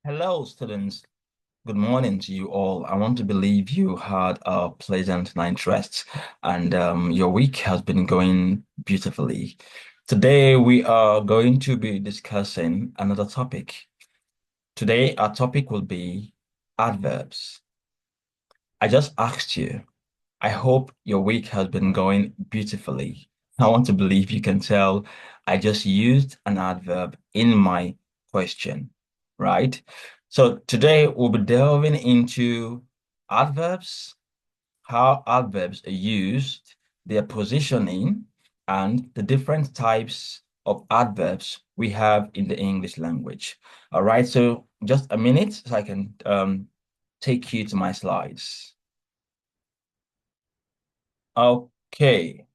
Hello, students. Good morning to you all. I want to believe you had a pleasant night's rest and your week has been going beautifully. Today, we are going to be discussing another topic. Today, our topic will be adverbs. I just asked you, I hope your week has been going beautifully. I want to believe you can tell I just used an adverb in my question, right? So today we'll be delving into adverbs, how adverbs are used, their positioning, and the different types of adverbs we have in the English language. All right, so just a minute so I can take you to my slides. Okay.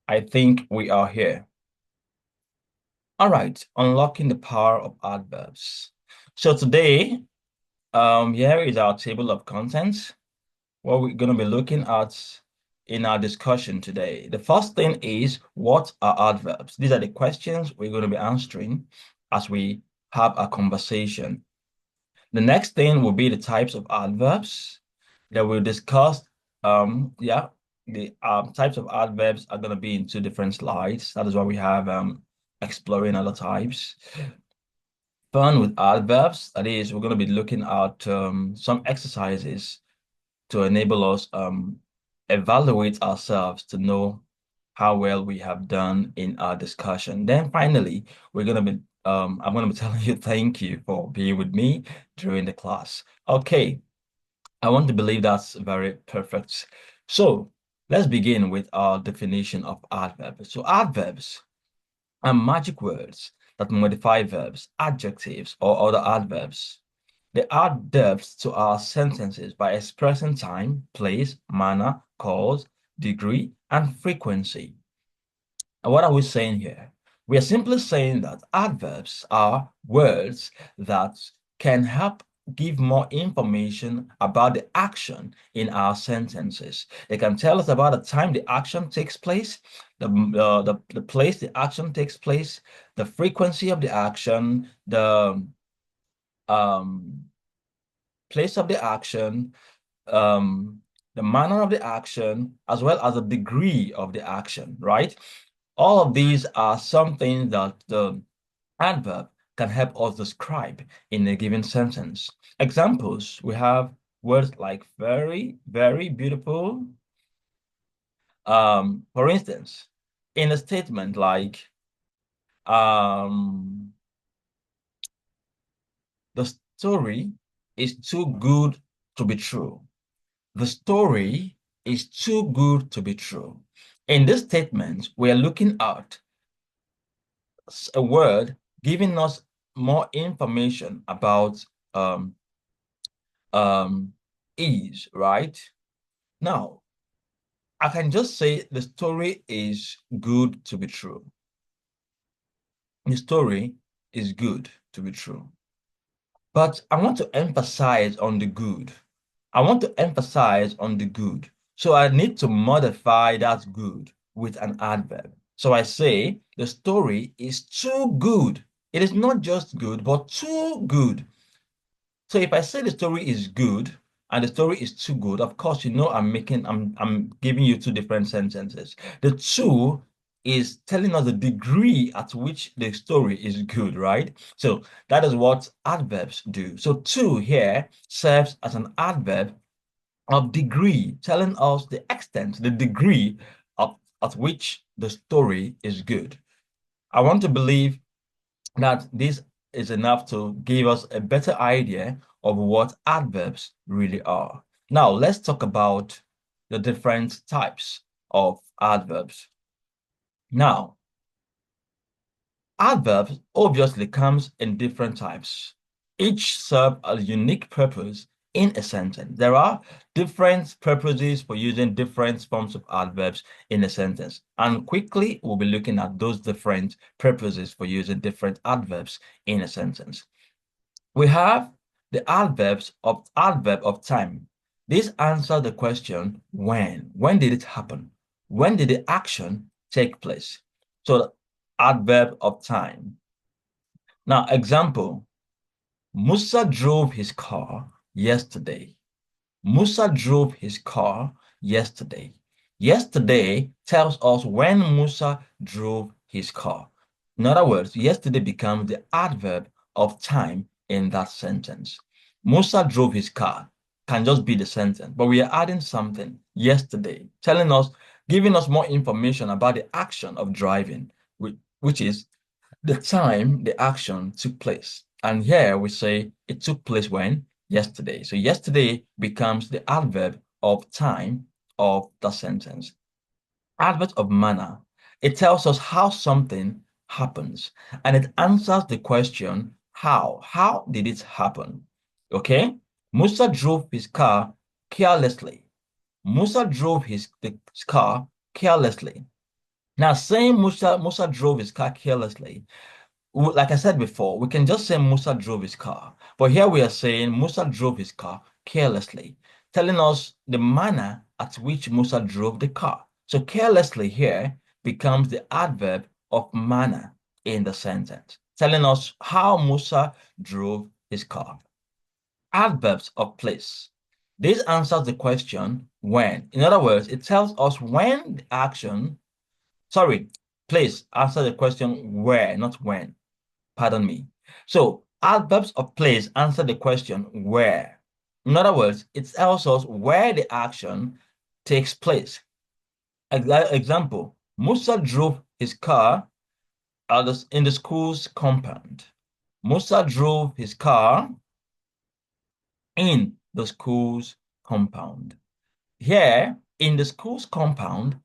I think we are here. All right, unlocking the power of adverbs. So today, here is our table of contents. What we're going to be looking at in our discussion today. The first thing is, what are adverbs? These are the questions we're going to be answering as we have a conversation. The next thing will be the types of adverbs that we'll discuss. Yeah, the types of adverbs are going to be in two different slides. That is why we have exploring other types. Fun with adverbs. That is, we're going to be looking at some exercises to enable us evaluate ourselves to know how well we have done in our discussion. Then finally, we're going to be I'm going to be telling you thank you for being with me during the class. Okay, I want to believe that's very perfect. So let's begin with our definition of adverbs. So adverbs are magic words that modify verbs, adjectives, or other adverbs. They add depth to our sentences by expressing time, place, manner, cause, degree, and frequency. And what are we saying here? We are simply saying that adverbs are words that can help give more information about the action in our sentences. They can tell us about the time the action takes place, the place the action takes place, the frequency of the action, the um, place of the action, um, the manner of the action, as well as the degree of the action, right? All of these are something that the adverb can help us describe in a given sentence. Examples, we have words like very, very beautiful. For instance, in a statement like um, the story is too good to be true. The story is too good to be true. In this statement, we are looking at a word giving us more information about um, um, is, right? Now, I can just say the story is good to be true. The story is good to be true. But I want to emphasize on the good. I want to emphasize on the good. So I need to modify that good with an adverb. So I say the story is too good. It is not just good, but too good. So if I say the story is good and the story is too good, of course, you know I'm giving you two different sentences. The two is telling us the degree at which the story is good, right? So that is what adverbs do. So two here serves as an adverb of degree, telling us the extent, the degree at which the story is good. I want to believe that this is enough to give us a better idea of what adverbs really are. Now, let's talk about the different types of adverbs. Now, adverbs obviously comes in different types. Each serve a unique purpose in a sentence. There are different purposes for using different forms of adverbs in a sentence. And quickly, we'll be looking at those different purposes for using different adverbs in a sentence. We have the adverb of time. This answers the question when. When did it happen? When did the action take place? So the adverb of time. Now, example, Musa drove his car yesterday. Musa drove his car yesterday. Yesterday tells us when Musa drove his car. In other words, yesterday becomes the adverb of time in that sentence. Musa drove his car can just be the sentence, but we are adding something yesterday, telling us, giving us more information about the action of driving, which is the time the action took place. And here we say it took place when? Yesterday. So yesterday becomes the adverb of time of the sentence. Adverb of manner. It tells us how something happens and it answers the question, how? How did it happen? Okay? Musa drove his car carelessly. Musa drove his car carelessly. Now, saying Musa drove his car carelessly, like I said before, we can just say Musa drove his car. But here we are saying Musa drove his car carelessly, telling us the manner at which Musa drove the car. So carelessly here becomes the adverb of manner in the sentence, telling us how Musa drove his car. Adverbs of place. This answers the question when. In other words, it tells us when the action, sorry, place answers the question where, not when. Pardon me. So adverbs of place answer the question where. In other words, it tells us where the action takes place. Example, Musa drove his car in the school's compound. Musa drove his car in the school's compound. Here, in the school's compound,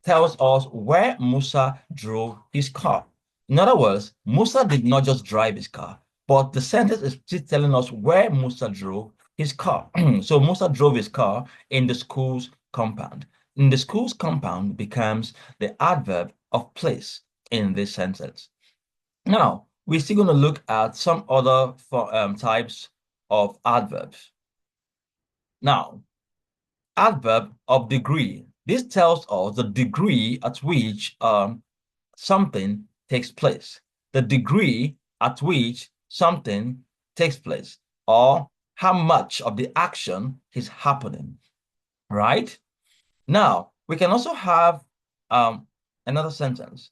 tells us where Musa drove his car. In other words, Musa did not just drive his car, but the sentence is still telling us where Musa drove his car. So Musa drove his car in the school's compound. In the school's compound becomes the adverb of place in this sentence. Now, we're still going to look at some other types of adverbs. Now, adverb of degree. This tells us the degree at which something takes place, the degree at which something takes place, or how much of the action is happening, right? Now, we can also have another sentence.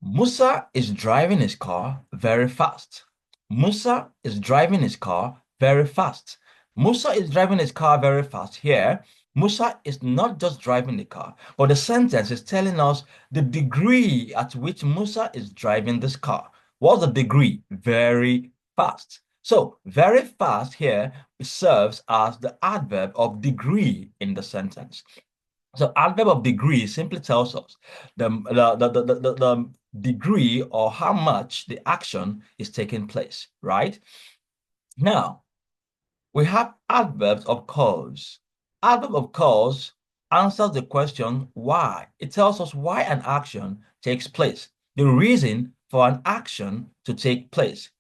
Musa is driving his car very fast. Musa is driving his car very fast. Musa is driving his car very fast. Here, Musa is not just driving the car, but the sentence is telling us the degree at which Musa is driving this car. What's the degree? Very fast. So, very fast here serves as the adverb of degree in the sentence. So adverb of degree simply tells us the degree or how much the action is taking place, right? Now, we have adverbs of cause. Adverb of cause answers the question why. It tells us why an action takes place, the reason for an action to take place.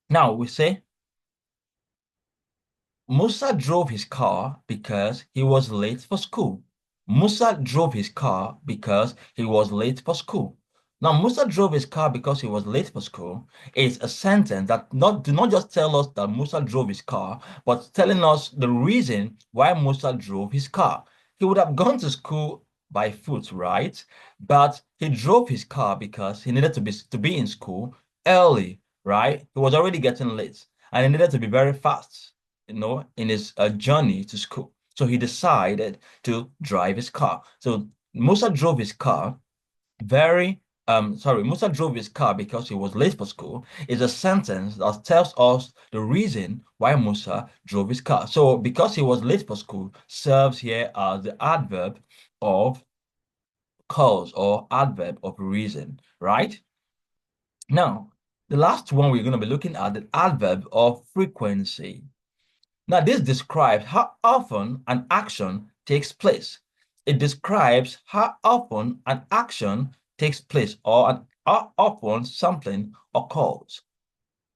Now, we say, Musa drove his car because he was late for school. Musa drove his car because he was late for school. Now, Musa drove his car because he was late for school is a sentence that do not just tell us that Musa drove his car, but telling us the reason why Musa drove his car. He would have gone to school by foot, right? But he drove his car because he needed to be in school early, right? He was already getting late and he needed to be very fast, in his journey to school. So he decided to drive his car. So Musa drove his car Musa drove his car because he was late for school is a sentence that tells us the reason why Musa drove his car. So because he was late for school serves here as the adverb of cause or adverb of reason, right? Now, the last one we're going to be looking at the adverb of frequency. Now, this describes how often an action takes place. It describes how often an action takes place or how often something occurs.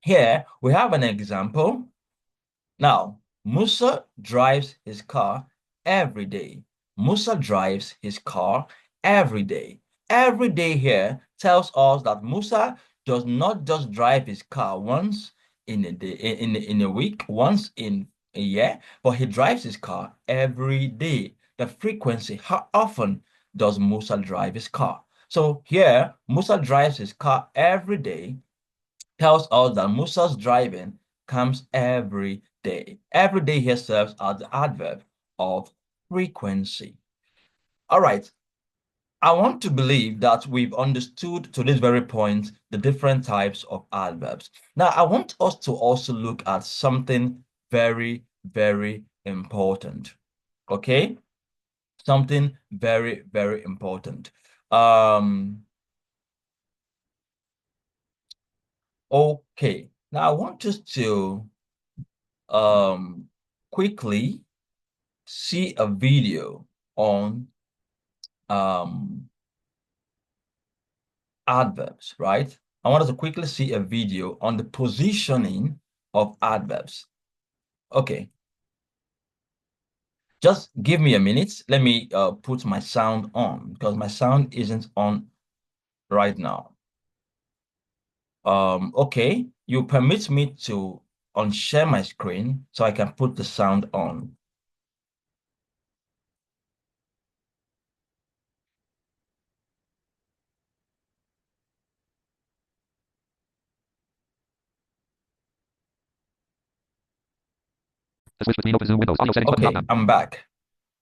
Here, we have an example. Now, Musa drives his car every day. Musa drives his car every day. Every day here tells us that Musa does not just drive his car once in a day, in a week, once in a year, but he drives his car every day. The frequency, how often does Musa drive his car? So here, Musa drives his car every day, tells us that Musa's driving comes every day. Every day here serves as the adverb of frequency. All right. I want to believe that we've understood to this very point the different types of adverbs. Now, I want us to also look at something very, very important. Okay? Something very, very important. Okay. Now, I want us to um, quickly see a video on um, adverbs, right? I want us to quickly see a video on the positioning of adverbs. Okay, just give me a minute. Let me put my sound on because my sound isn't on right now. Okay, you permit me to unshare my screen so I can put the sound on. Switch between open Zoom windows. Audio settings button drop Okay, down. I'm back.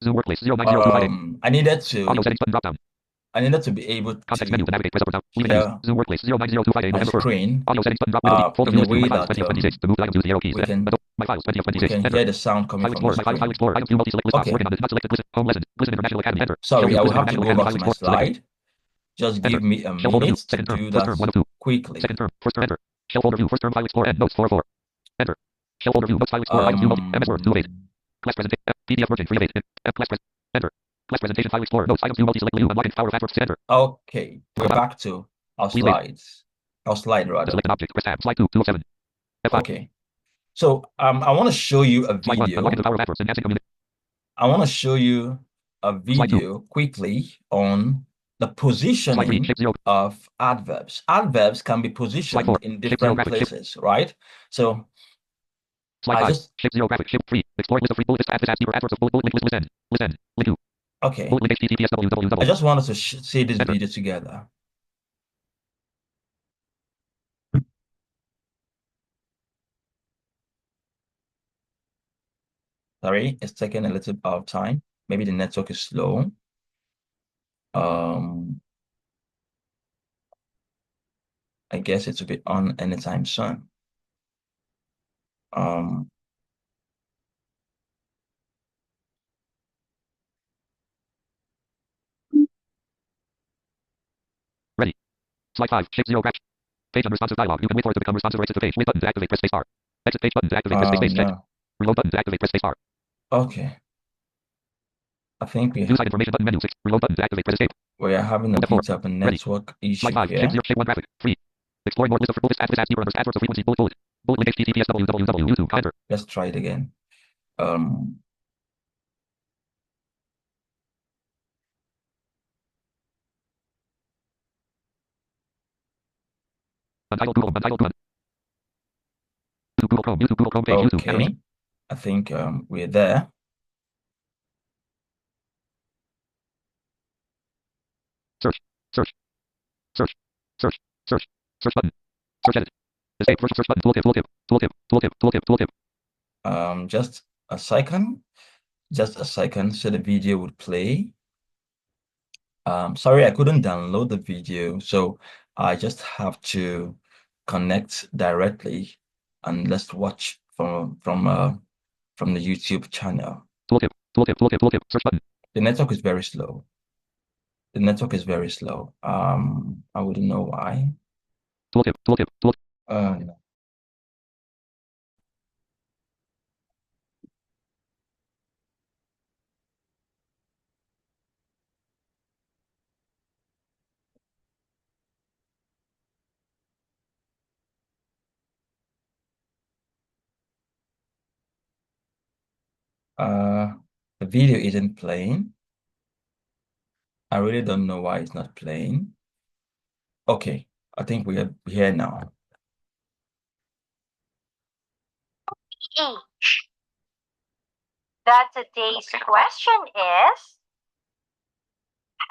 Zoom workplace 090258. I needed Audio to settings button drop down. I needed to be able Context menu to to navigate. Press up or down. Leaving menus. share Zoom workplace 090258. my November 1st. screen Audio settings button drop. Window D. Folder in view a history. way My files. that 2026. To move the items, use the arrow keys. we can My files. 20 of we 26. can Enter. hear the sound coming File from the Explorer. My file screen. Explorer. Item view multi select list box. Okay. Working on this. Not selected. Listen. Home lesson. Listen International Academy. Enter. Shell Sorry, view. I will Listen have to International go Academy. back File to my Explorer. Selected. slide. Just Enter. give me a Shell folder view. minute to Second term. do First that term. 1 of 2. quickly. Second term. First term. Enter. Shell folder view. First term. File Explorer. End. Notes 4 of 4. Enter. Shell folder view. Notes file Explorer. Items view multi. MS Word 2 of 8. Um, Class presentation. PDF version 3 of 8. Class pres. Enter. Class presentation file Explorer. Notes items view multi select blue. Unlock and power of adverbs. Enter. okay, we're Profile. back to our Please wait. slides. Our slide To rather. select an object. Press tab. Slide 2. 2 of 7. F5. Okay. So I want to show you a Slide 1. Unlock and video. the power of adverbs. Enhancing community. I want to show you a Slide 2. video quickly on the Slide 3. positioning Shape 0. of adverbs. Adverbs can be Slide positioned 4. in Shape 0 different graphic. Shape. places, right? So Slide I 5. just Shape 0 graphic. Shape 3. Exploring list of free bullet list. Add this. Add deeper adverbs of bullet. Bullet link. List end. List end. Link 2. okay. Bullet link https I www. just wanted to see this Enter. video together. Sorry, it's taking a little bit of time. Maybe the network is slow. Um, I guess it will be on anytime soon. Um, Ready. Slide 5. Shape 0 graphic. Page unresponsive dialog. You can wait for it to become responsive or exit the page. Wait button to activate. Press space bar. Exit page button to activate. Press space check. no. Reload button to activate. Press space bar. Okay. I think View site information button menu 6. Reload button to activate. Press escape. we are having a F4. bit of a Ready. network Slide issue 5. Shape here. 0. Shape 1 graphic. 3. Exploring more list of bullet list. Add this. Add deeper adverbs of frequency. Bullet bullet. Bullet link https www. YouTube. Enter. Let's try it again. Um, Untitled Google. Untitled Google. Google Chrome. YouTube. Google Chrome page. YouTube. okay. I think we're there. Search. Search. Search. Search. Search. Search button. Search edit. Escape. Virtual search button. Tooltip. Tooltip. Tooltip. Tooltip. Tooltip. Tooltip. Just a second. Just a second so the video would play. Sorry, I couldn't download the video, so I just have to connect directly and let's watch from the YouTube channel. Tooltip. Tooltip. Tooltip. Tooltip. Search button. The network is very slow. The network is very slow. I wouldn't know why. Tooltip. Tooltip. Tooltip. Uh, uh, the video isn't playing. I really don't know why it's not playing. Okay, I think we are here now. H. Today's question is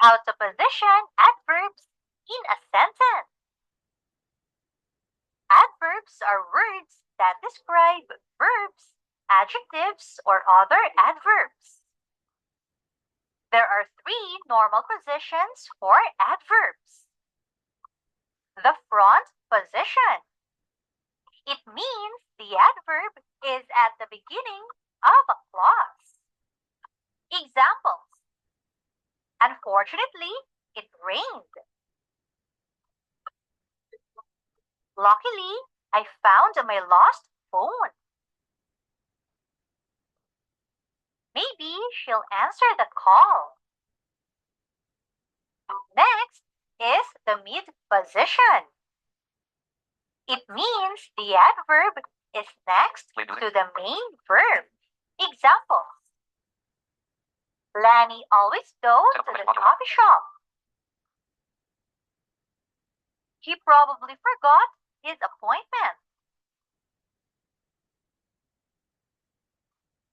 how to position adverbs in a sentence. Adverbs are words that describe verbs, adjectives, or other adverbs. There are three normal positions for adverbs. The front position. It means the adverb is at the beginning of a clause. Examples. Unfortunately, it rained. Luckily, I found my lost phone. Maybe she'll answer the call. Next is the mid position. It means the adverb is next to the main verb. Examples. Lanny always goes to the coffee shop. He probably forgot his appointment.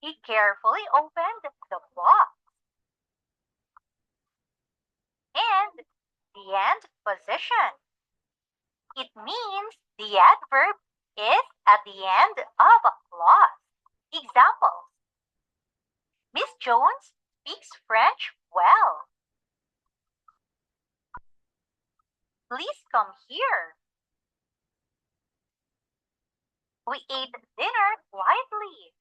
He carefully opened the box. And the end position. It means the adverb is at the end of a clause. Examples. Miss Jones speaks French well. Please come here. We ate dinner quietly.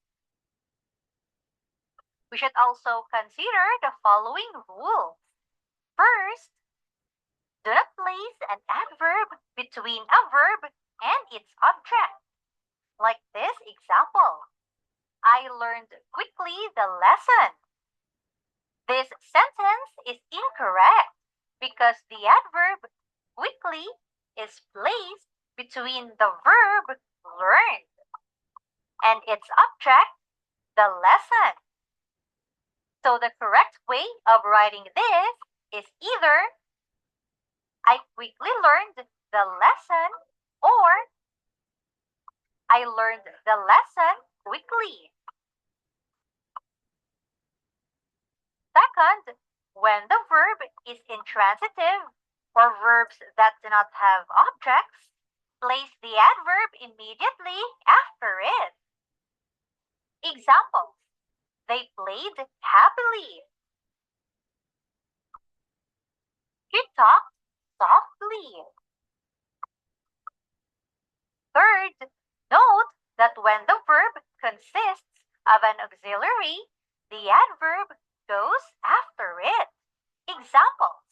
We should also consider the following rules. First, do not place an adverb between a verb and its object. Like this example. I learned quickly the lesson. This sentence is incorrect because the adverb quickly is placed between the verb learned and its object, the lesson. So the correct way of writing this is either I quickly learned the lesson or I learned the lesson quickly. Second, when the verb is intransitive or verbs that do not have objects, place the adverb immediately after it. Examples. They played happily. He talked softly. Third, note that when the verb consists of an auxiliary, the adverb goes after it. Examples.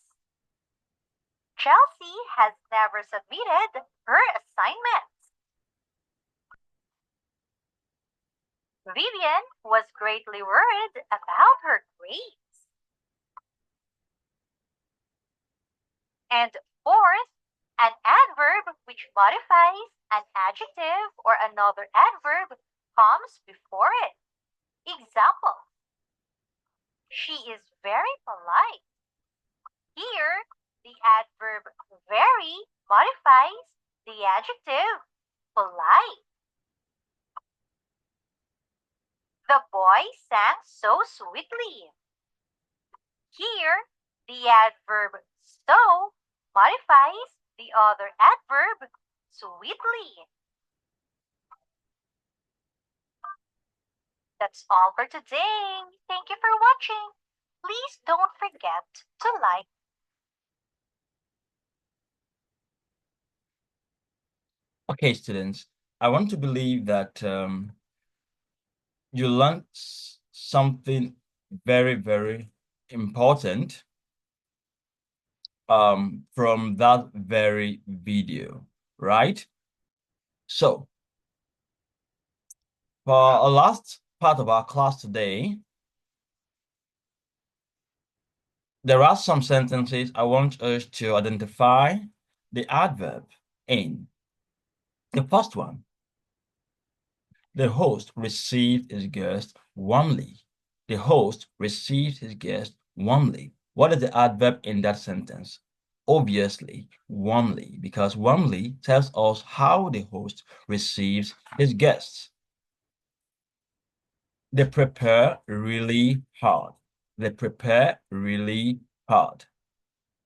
Chelsea has never submitted her assignments. Vivian was greatly worried about her grades. And fourth, an adverb which modifies an adjective or another adverb comes before it. Example. She is very polite. Here, the adverb very modifies the adjective polite. The boy sang so sweetly. Here, the adverb so modifies the other adverb sweetly. That's all for today. Thank you for watching. Please don't forget to like. Okay, students, I want to believe that you learned something very, very important from that very video, right? So, for our last part of our class today, there are some sentences I want us to identify the adverb in. The first one, the host received his guest warmly. The host received his guest warmly. What is the adverb in that sentence? Obviously, warmly, because warmly tells us how the host receives his guests. They prepare really hard. They prepare really hard.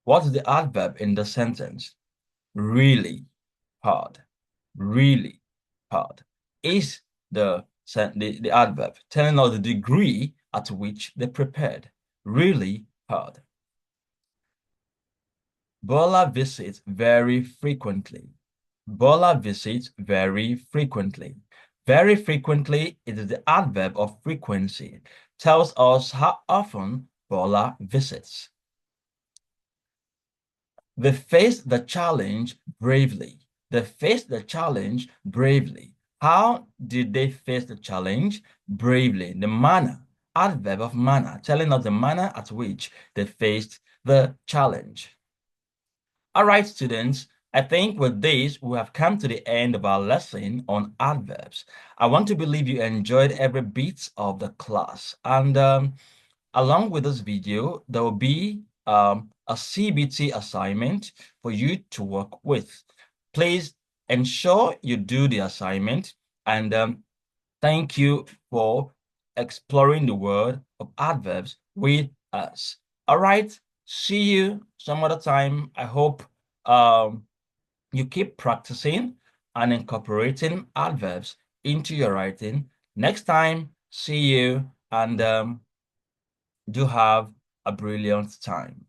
What is the adverb in the sentence? Really hard. Really hard is the adverb telling us the degree at which they prepared. Really hard. Bola visits very frequently. Bola visits very frequently. Very frequently, it is the adverb of frequency. Tells us how often Bola visits. They faced the challenge bravely. They faced the challenge bravely. How did they face the challenge? Bravely. The manner, adverb of manner, telling us the manner at which they faced the challenge. All right, students, I think with this, we have come to the end of our lesson on adverbs. I want to believe you enjoyed every bit of the class. And along with this video, there will be a CBT assignment for you to work with. Please ensure you do the assignment, and thank you for exploring the world of adverbs with us. All right, see you some other time. I hope um, you keep practicing and incorporating adverbs into your writing. Next time, see you, and do have a brilliant time.